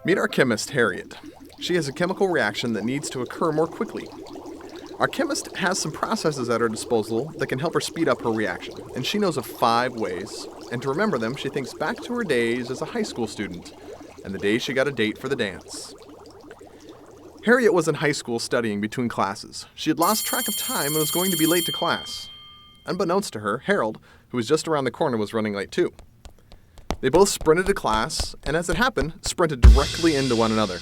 Meet our chemist, Harriet. She has a chemical reaction that needs to occur more quickly. Our chemist has some processes at her disposal that can help her speed up her reaction, and she knows of 5 ways. And to remember them, she thinks back to her days as a high school student, and the day she got a date for the dance. Harriet was in high school studying between classes. She had lost track of time and was going to be late to class. Unbeknownst to her, Harold, who was just around the corner, was running late too. They both sprinted to class, and as it happened, sprinted directly into one another.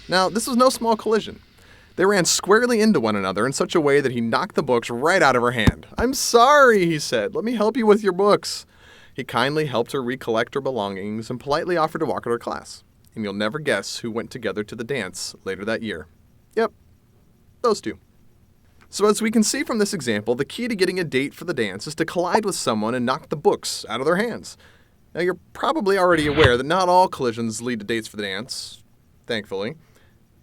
Now, this was no small collision. They ran squarely into one another in such a way that he knocked the books right out of her hand. "I'm sorry," he said. "Let me help you with your books." He kindly helped her recollect her belongings and politely offered to walk her to class. And you'll never guess who went together to the dance later that year. Yep, those two. So as we can see from this example, the key to getting a date for the dance is to collide with someone and knock the books out of their hands. Now you're probably already aware that not all collisions lead to dates for the dance, thankfully.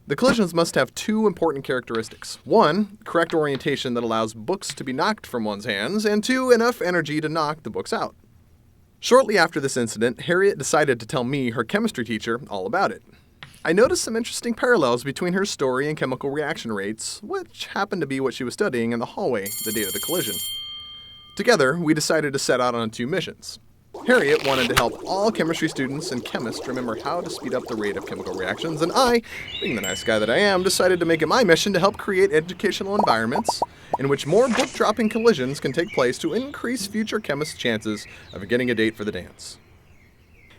The collisions must have 2 important characteristics. 1, correct orientation that allows books to be knocked from one's hands, and 2, enough energy to knock the books out. Shortly after this incident, Harriet decided to tell me, her chemistry teacher, all about it. I noticed some interesting parallels between her story and chemical reaction rates, which happened to be what she was studying in the hallway the day of the collision. Together, we decided to set out on 2 missions. Harriet wanted to help all chemistry students and chemists remember how to speed up the rate of chemical reactions, and I, being the nice guy that I am, decided to make it my mission to help create educational environments in which more book-dropping collisions can take place to increase future chemists' chances of getting a date for the dance.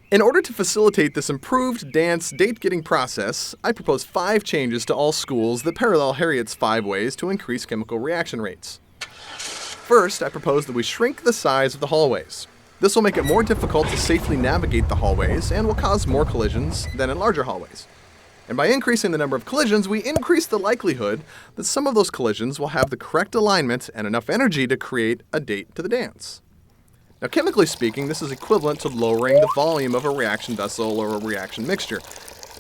In order to facilitate this improved dance date-getting process, I propose 5 changes to all schools that parallel Harriet's 5 ways to increase chemical reaction rates. First, I propose that we shrink the size of the hallways. This will make it more difficult to safely navigate the hallways and will cause more collisions than in larger hallways. And by increasing the number of collisions, we increase the likelihood that some of those collisions will have the correct alignment and enough energy to create a date to the dance. Now, chemically speaking, this is equivalent to lowering the volume of a reaction vessel or a reaction mixture.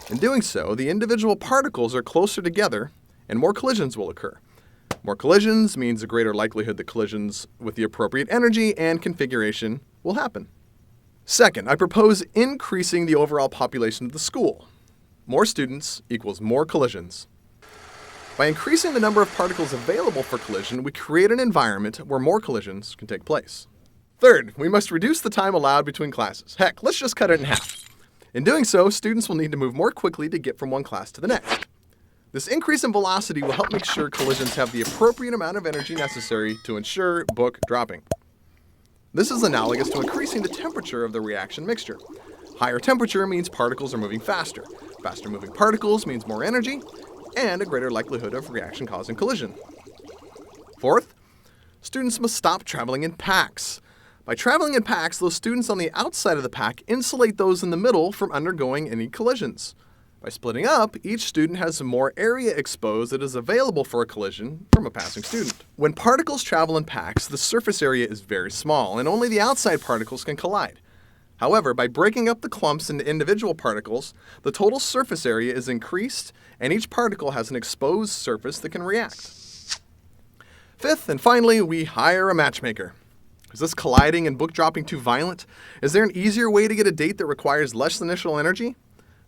In doing so, the individual particles are closer together and more collisions will occur. More collisions means a greater likelihood that collisions with the appropriate energy and configuration will happen. Second, I propose increasing the overall population of the school. More students equals more collisions. By increasing the number of particles available for collision, we create an environment where more collisions can take place. Third, we must reduce the time allowed between classes. Heck, let's just cut it in half. In doing so, students will need to move more quickly to get from one class to the next. This increase in velocity will help make sure collisions have the appropriate amount of energy necessary to ensure book dropping. This is analogous to increasing the temperature of the reaction mixture. Higher temperature means particles are moving faster. Faster moving particles means more energy and a greater likelihood of reaction causing collision. Fourth, students must stop traveling in packs. By traveling in packs, those students on the outside of the pack insulate those in the middle from undergoing any collisions. By splitting up, each student has more area exposed that is available for a collision from a passing student. When particles travel in packs, the surface area is very small, and only the outside particles can collide. However, by breaking up the clumps into individual particles, the total surface area is increased, and each particle has an exposed surface that can react. Fifth, and finally, we hire a matchmaker. Is this colliding and book dropping too violent? Is there an easier way to get a date that requires less initial energy?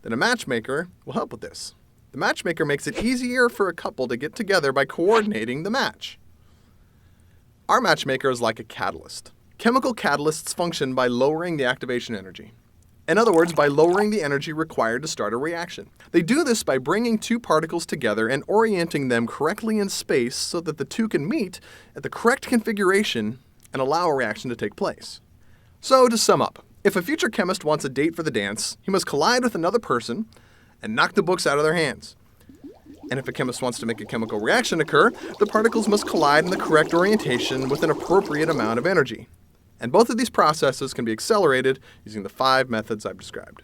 Then a matchmaker will help with this. The matchmaker makes it easier for a couple to get together by coordinating the match. Our matchmaker is like a catalyst. Chemical catalysts function by lowering the activation energy. In other words, by lowering the energy required to start a reaction. They do this by bringing 2 particles together and orienting them correctly in space so that the 2 can meet at the correct configuration and allow a reaction to take place. So to sum up, if a future chemist wants a date for the dance, he must collide with another person and knock the books out of their hands. And if a chemist wants to make a chemical reaction occur, the particles must collide in the correct orientation with an appropriate amount of energy. And both of these processes can be accelerated using the 5 methods I've described.